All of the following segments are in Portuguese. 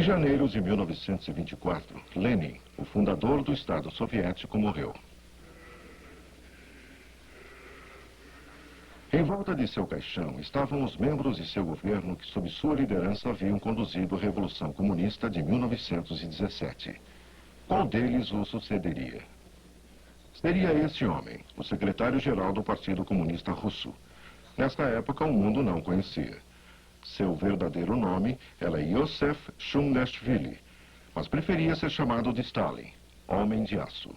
Em janeiro de 1924, Lenin, o fundador do Estado Soviético, morreu. Em volta de seu caixão estavam os membros de seu governo que, sob sua liderança, haviam conduzido a Revolução Comunista de 1917. Qual deles o sucederia? Seria este homem, o secretário-geral do Partido Comunista Russo. Nesta época, o mundo não o conhecia. Seu verdadeiro nome era Iosif Shumnashvili, mas preferia ser chamado de Stalin, Homem de Aço.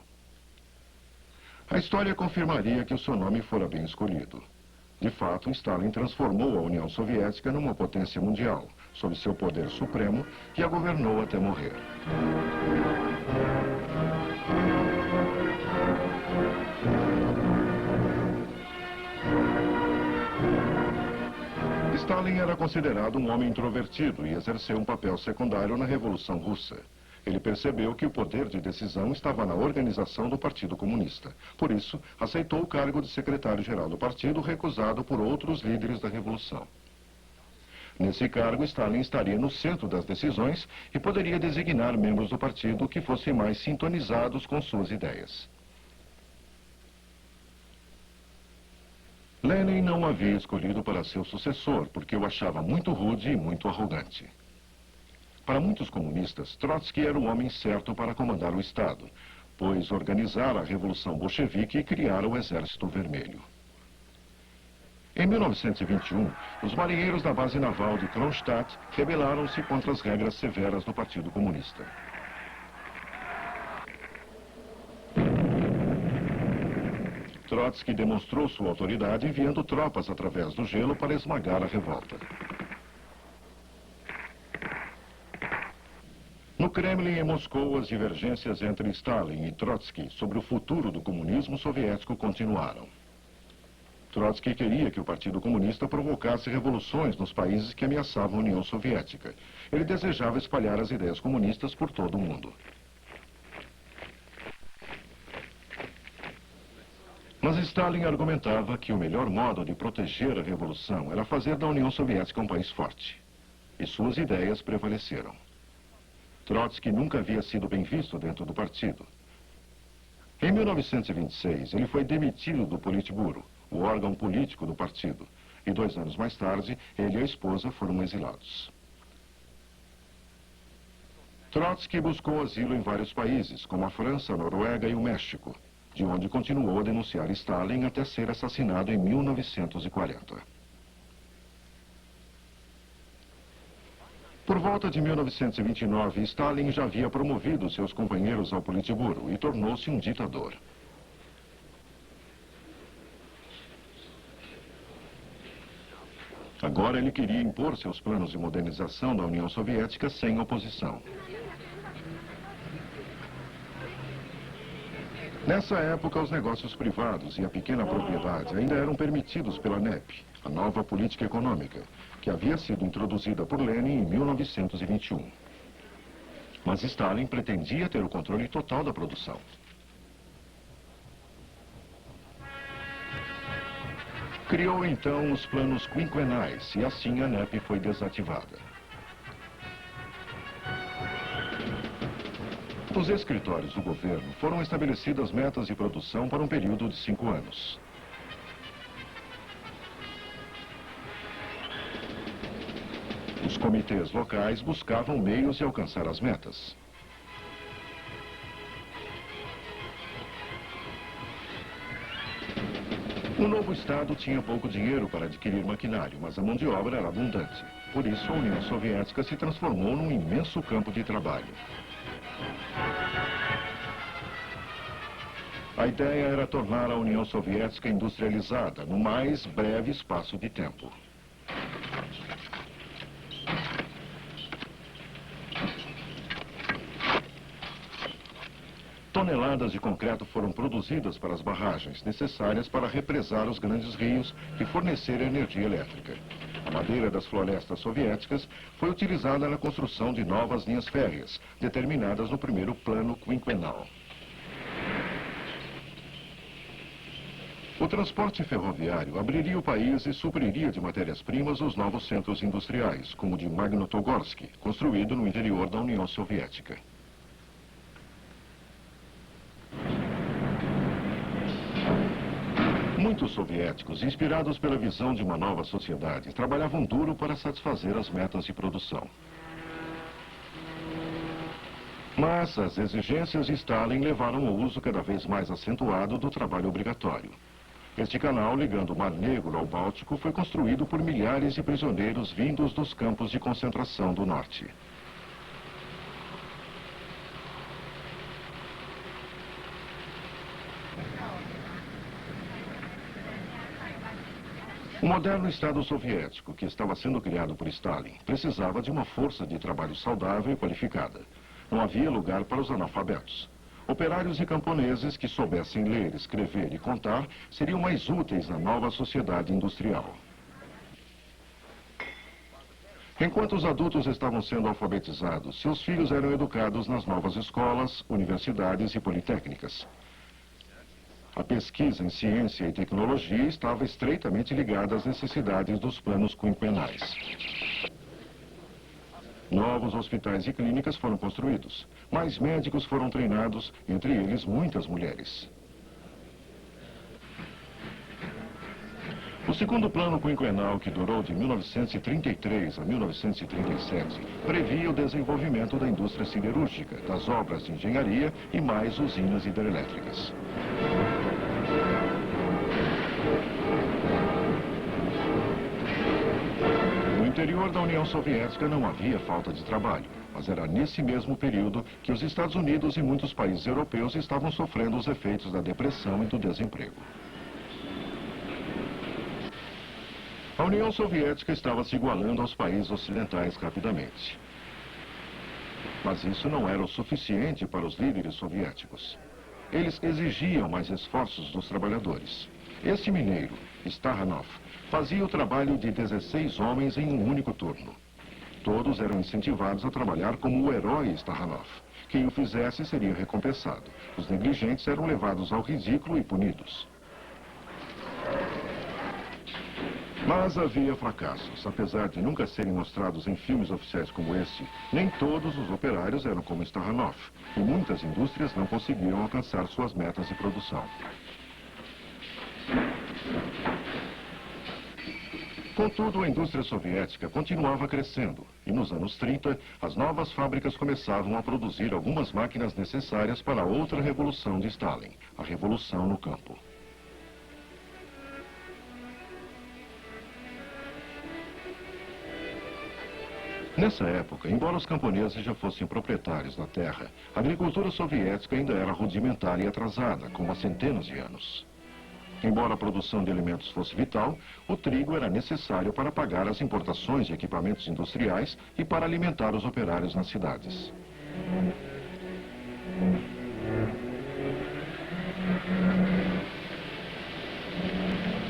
A história confirmaria que o seu nome fora bem escolhido. De fato, Stalin transformou a União Soviética numa potência mundial, sob seu poder supremo, e a governou até morrer. Stalin era considerado um homem introvertido e exerceu um papel secundário na Revolução Russa. Ele percebeu que o poder de decisão estava na organização do Partido Comunista. Por isso, aceitou o cargo de secretário-geral do partido, recusado por outros líderes da Revolução. Nesse cargo, Stalin estaria no centro das decisões e poderia designar membros do partido que fossem mais sintonizados com suas ideias. Lenin não o havia escolhido para seu sucessor, porque o achava muito rude e muito arrogante. Para muitos comunistas, Trotsky era o homem certo para comandar o Estado, pois organizara a Revolução Bolchevique e criara o Exército Vermelho. Em 1921, os marinheiros da base naval de Kronstadt rebelaram-se contra as regras severas do Partido Comunista. Trotsky demonstrou sua autoridade enviando tropas através do gelo para esmagar a revolta. No Kremlin, em Moscou, as divergências entre Stalin e Trotsky sobre o futuro do comunismo soviético continuaram. Trotsky queria que o Partido Comunista provocasse revoluções nos países que ameaçavam a União Soviética. Ele desejava espalhar as ideias comunistas por todo o mundo. Mas Stalin argumentava que o melhor modo de proteger a revolução era fazer da União Soviética um país forte. E suas ideias prevaleceram. Trotsky nunca havia sido bem visto dentro do partido. Em 1926, ele foi demitido do Politburo, o órgão político do partido, e 2 anos mais tarde, ele e a esposa foram exilados. Trotsky buscou asilo em vários países, como a França, a Noruega e o México, de onde continuou a denunciar Stalin até ser assassinado em 1940. Por volta de 1929, Stalin já havia promovido seus companheiros ao Politburo e tornou-se um ditador. Agora ele queria impor seus planos de modernização da União Soviética sem oposição. Nessa época, os negócios privados e a pequena propriedade ainda eram permitidos pela NEP, a nova política econômica, que havia sido introduzida por Lenin em 1921. Mas Stalin pretendia ter o controle total da produção. Criou então os planos quinquenais e assim a NEP foi desativada. Nos escritórios do governo foram estabelecidas metas de produção para um período de 5 anos. Os comitês locais buscavam meios de alcançar as metas. O novo Estado tinha pouco dinheiro para adquirir maquinário, mas a mão de obra era abundante. Por isso, a União Soviética se transformou num imenso campo de trabalho. A ideia era tornar a União Soviética industrializada no mais breve espaço de tempo. Toneladas de concreto foram produzidas para as barragens, necessárias para represar os grandes rios e fornecer energia elétrica. A madeira das florestas soviéticas foi utilizada na construção de novas linhas férreas, determinadas no primeiro plano quinquenal. O transporte ferroviário abriria o país e supriria de matérias-primas os novos centros industriais, como o de Magnitogorsk, construído no interior da União Soviética. Muitos soviéticos, inspirados pela visão de uma nova sociedade, trabalhavam duro para satisfazer as metas de produção. Mas as exigências de Stalin levaram ao uso cada vez mais acentuado do trabalho obrigatório. Este canal, ligando o Mar Negro ao Báltico, foi construído por milhares de prisioneiros vindos dos campos de concentração do norte. O moderno Estado soviético, que estava sendo criado por Stalin, precisava de uma força de trabalho saudável e qualificada. Não havia lugar para os analfabetos. Operários e camponeses que soubessem ler, escrever e contar seriam mais úteis na nova sociedade industrial. Enquanto os adultos estavam sendo alfabetizados, seus filhos eram educados nas novas escolas, universidades e politécnicas. A pesquisa em ciência e tecnologia estava estreitamente ligada às necessidades dos planos quinquenais. Novos hospitais e clínicas foram construídos. Mais médicos foram treinados, entre eles muitas mulheres. O segundo plano quinquenal, que durou de 1933 a 1937, previa o desenvolvimento da indústria siderúrgica, das obras de engenharia e mais usinas hidrelétricas. No interior da União Soviética não havia falta de trabalho, mas era nesse mesmo período que os Estados Unidos e muitos países europeus estavam sofrendo os efeitos da depressão e do desemprego. A União Soviética estava se igualando aos países ocidentais rapidamente. Mas isso não era o suficiente para os líderes soviéticos. Eles exigiam mais esforços dos trabalhadores. Este mineiro, Stahanov, fazia o trabalho de 16 homens em um único turno. Todos eram incentivados a trabalhar como o herói Stahanov. Quem o fizesse seria recompensado. Os negligentes eram levados ao ridículo e punidos. Mas havia fracassos. Apesar de nunca serem mostrados em filmes oficiais como este, nem todos os operários eram como Stahanov, e muitas indústrias não conseguiram alcançar suas metas de produção. Contudo, a indústria soviética continuava crescendo, e nos anos 30, as novas fábricas começavam a produzir algumas máquinas necessárias para a outra revolução de Stalin, a revolução no campo. Nessa época, embora os camponeses já fossem proprietários da terra, a agricultura soviética ainda era rudimentar e atrasada, como há centenas de anos. Embora a produção de alimentos fosse vital, o trigo era necessário para pagar as importações de equipamentos industriais e para alimentar os operários nas cidades.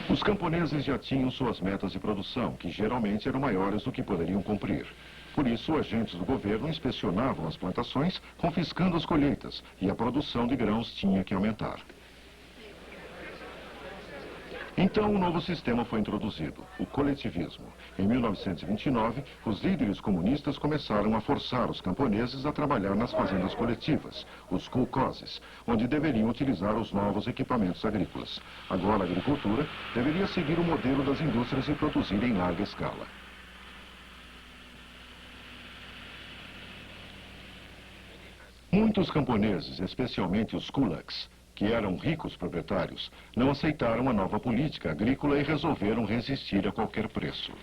Os camponeses já tinham suas metas de produção, que geralmente eram maiores do que poderiam cumprir. Por isso, agentes do governo inspecionavam as plantações, confiscando as colheitas, e a produção de grãos tinha que aumentar. Então, um novo sistema foi introduzido, o coletivismo. Em 1929, os líderes comunistas começaram a forçar os camponeses a trabalhar nas fazendas coletivas, os kolkhozes, onde deveriam utilizar os novos equipamentos agrícolas. Agora, a agricultura deveria seguir o modelo das indústrias e produzir em larga escala. Muitos camponeses, especialmente os kulaks, que eram ricos proprietários, não aceitaram a nova política agrícola e resolveram resistir a qualquer preço.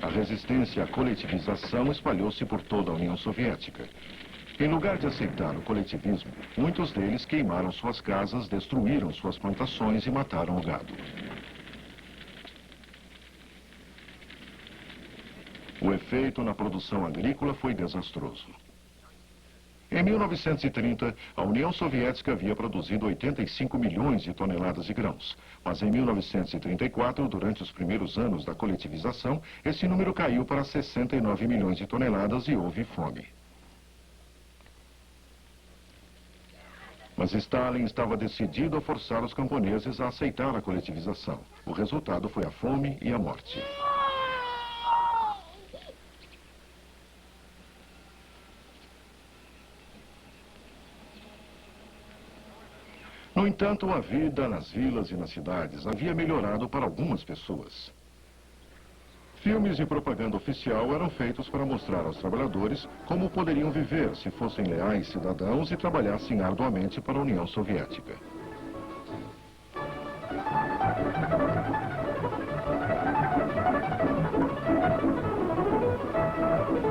A resistência à coletivização espalhou-se por toda a União Soviética. Em lugar de aceitar o coletivismo, muitos deles queimaram suas casas, destruíram suas plantações e mataram o gado. O efeito na produção agrícola foi desastroso. Em 1930, a União Soviética havia produzido 85 milhões de toneladas de grãos. Mas em 1934, durante os primeiros anos da coletivização, esse número caiu para 69 milhões de toneladas e houve fome. Mas Stalin estava decidido a forçar os camponeses a aceitar a coletivização. O resultado foi a fome e a morte. No entanto, a vida nas vilas e nas cidades havia melhorado para algumas pessoas. Filmes de propaganda oficial eram feitos para mostrar aos trabalhadores como poderiam viver se fossem leais cidadãos e trabalhassem arduamente para a União Soviética.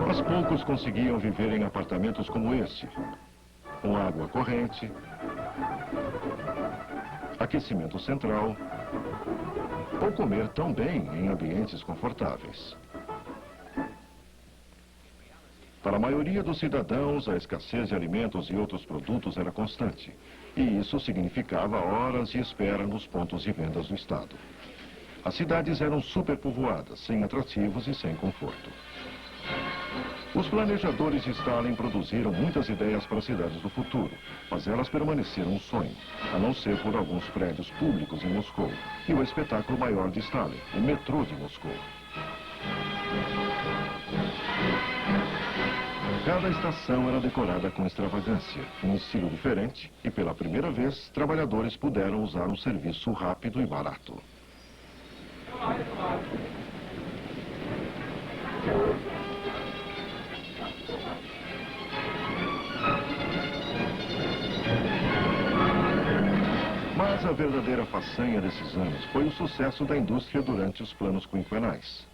Mas poucos conseguiam viver em apartamentos como este, com água corrente, aquecimento central, ou comer tão bem em ambientes confortáveis. Para a maioria dos cidadãos, a escassez de alimentos e outros produtos era constante, e isso significava horas de espera nos pontos de vendas do Estado. As cidades eram superpovoadas, sem atrativos e sem conforto. Os planejadores de Stalin produziram muitas ideias para as cidades do futuro, mas elas permaneceram um sonho, a não ser por alguns prédios públicos em Moscou e o espetáculo maior de Stalin, o metrô de Moscou. Cada estação era decorada com extravagância, um estilo diferente, e pela primeira vez, trabalhadores puderam usar um serviço rápido e barato. Mas a verdadeira façanha desses anos foi o sucesso da indústria durante os planos quinquenais.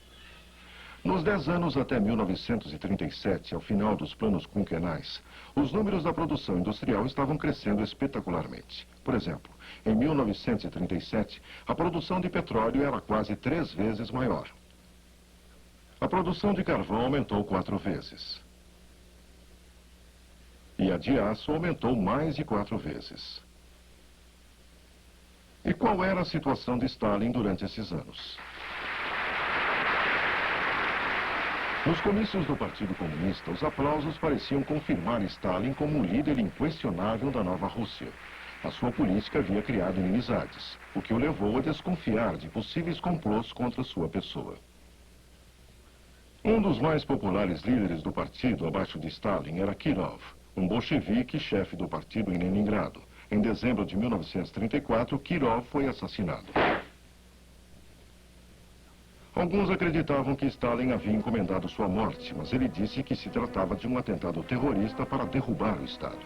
Nos 10 anos até 1937, ao final dos planos quinquenais, os números da produção industrial estavam crescendo espetacularmente. Por exemplo, em 1937, a produção de petróleo era quase 3 vezes maior. A produção de carvão aumentou 4 vezes. E a de aço aumentou mais de 4 vezes. E qual era a situação de Stalin durante esses anos? Nos comícios do Partido Comunista, os aplausos pareciam confirmar Stalin como um líder inquestionável da nova Rússia. A sua política havia criado inimizades, o que o levou a desconfiar de possíveis complôs contra sua pessoa. Um dos mais populares líderes do partido abaixo de Stalin era Kirov, um bolchevique chefe do partido em Leningrado. Em dezembro de 1934, Kirov foi assassinado. Alguns acreditavam que Stalin havia encomendado sua morte, mas ele disse que se tratava de um atentado terrorista para derrubar o Estado.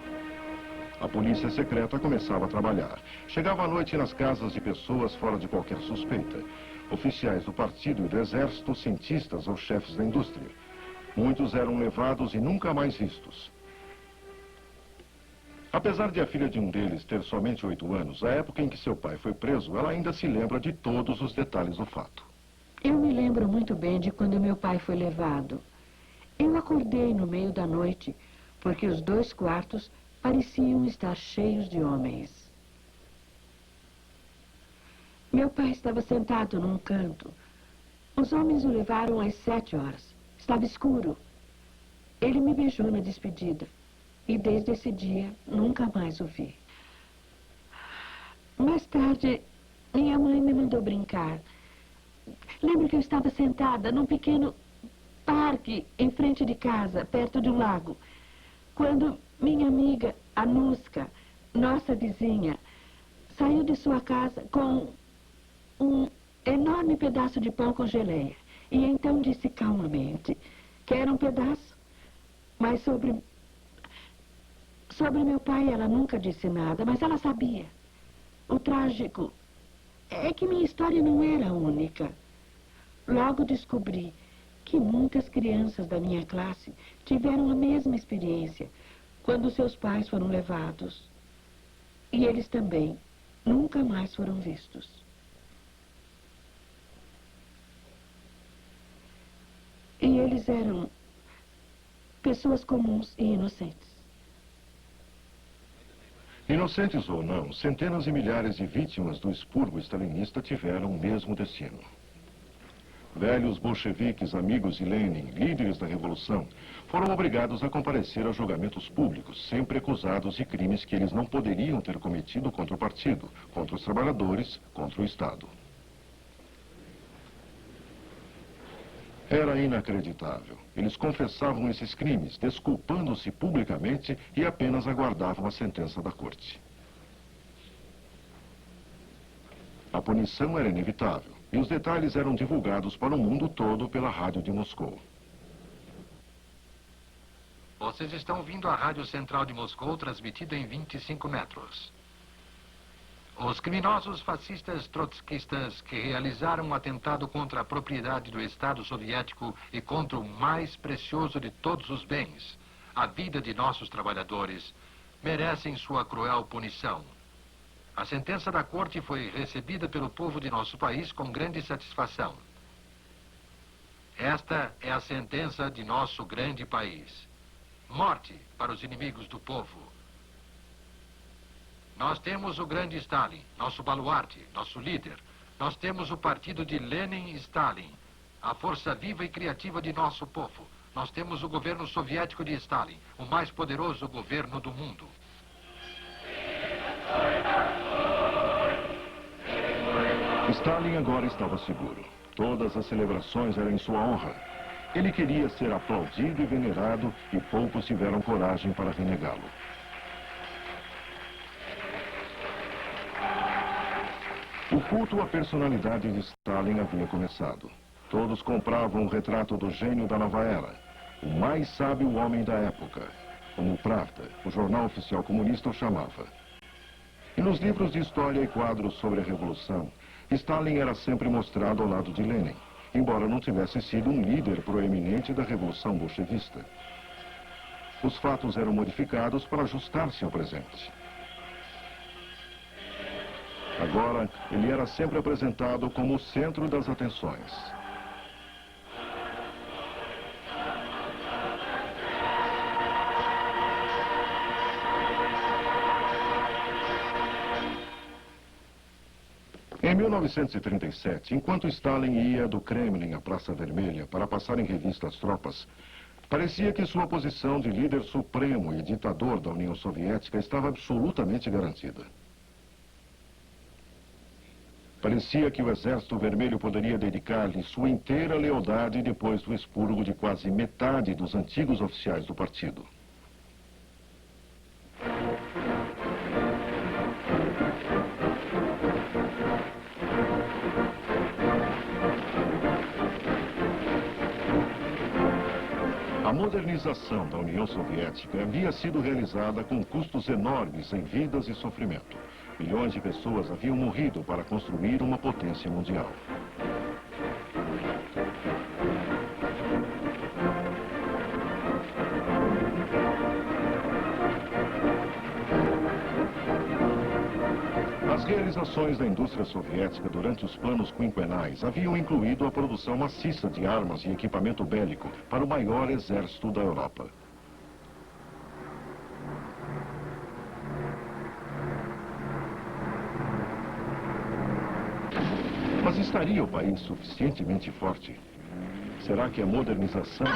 A polícia secreta começava a trabalhar. Chegava à noite nas casas de pessoas fora de qualquer suspeita. Oficiais do partido e do exército, cientistas ou chefes da indústria. Muitos eram levados e nunca mais vistos. Apesar de a filha de um deles ter somente 8 anos, a época em que seu pai foi preso, ela ainda se lembra de todos os detalhes do fato. Eu me lembro muito bem de quando meu pai foi levado. Eu acordei no meio da noite, porque os 2 quartos pareciam estar cheios de homens. Meu pai estava sentado num canto. Os homens o levaram às 7 horas. Estava escuro. Ele me beijou na despedida. E desde esse dia, nunca mais o vi. Mais tarde, minha mãe me mandou brincar. Lembro que eu estava sentada num pequeno parque em frente de casa, perto de um lago, quando minha amiga Anuska, nossa vizinha, saiu de sua casa com um enorme pedaço de pão com geleia. E então disse calmamente que era um pedaço, mas sobre meu pai ela nunca disse nada, mas ela sabia. O trágico é que minha história não era única. Logo descobri que muitas crianças da minha classe tiveram a mesma experiência quando seus pais foram levados. E eles também nunca mais foram vistos. E eles eram pessoas comuns e inocentes. Inocentes ou não, centenas e milhares de vítimas do expurgo stalinista tiveram o mesmo destino. Velhos bolcheviques, amigos de Lenin, líderes da Revolução, foram obrigados a comparecer a julgamentos públicos, sempre acusados de crimes que eles não poderiam ter cometido contra o partido, contra os trabalhadores, contra o Estado. Era inacreditável. Eles confessavam esses crimes, desculpando-se publicamente e apenas aguardavam a sentença da corte. A punição era inevitável e os detalhes eram divulgados para o mundo todo pela rádio de Moscou. Vocês estão ouvindo a Rádio Central de Moscou, transmitida em 25 metros. Os criminosos fascistas trotskistas que realizaram um atentado contra a propriedade do Estado soviético e contra o mais precioso de todos os bens, a vida de nossos trabalhadores, merecem sua cruel punição. A sentença da corte foi recebida pelo povo de nosso país com grande satisfação. Esta é a sentença de nosso grande país. Morte para os inimigos do povo. Nós temos o grande Stalin, nosso baluarte, nosso líder. Nós temos o partido de Lenin e Stalin, a força viva e criativa de nosso povo. Nós temos o governo soviético de Stalin, o mais poderoso governo do mundo. Stalin agora estava seguro. Todas as celebrações eram em sua honra. Ele queria ser aplaudido e venerado e poucos tiveram coragem para renegá-lo. O culto à personalidade de Stalin havia começado. Todos compravam o retrato do gênio da nova era, o mais sábio homem da época, como o Pravda, o jornal oficial comunista, o chamava. E nos livros de história e quadros sobre a Revolução, Stalin era sempre mostrado ao lado de Lenin, embora não tivesse sido um líder proeminente da Revolução bolchevista. Os fatos eram modificados para ajustar-se ao presente. Agora, ele era sempre apresentado como o centro das atenções. Em 1937, enquanto Stalin ia do Kremlin à Praça Vermelha para passar em revista as tropas, parecia que sua posição de líder supremo e ditador da União Soviética estava absolutamente garantida. Parecia que o Exército Vermelho poderia dedicar-lhe sua inteira lealdade depois do expurgo de quase metade dos antigos oficiais do partido. A modernização da União Soviética havia sido realizada com custos enormes em vidas e sofrimento. Milhões de pessoas haviam morrido para construir uma potência mundial. As realizações da indústria soviética durante os planos quinquenais haviam incluído a produção maciça de armas e equipamento bélico para o maior exército da Europa. Mas estaria o país suficientemente forte? Será que a modernização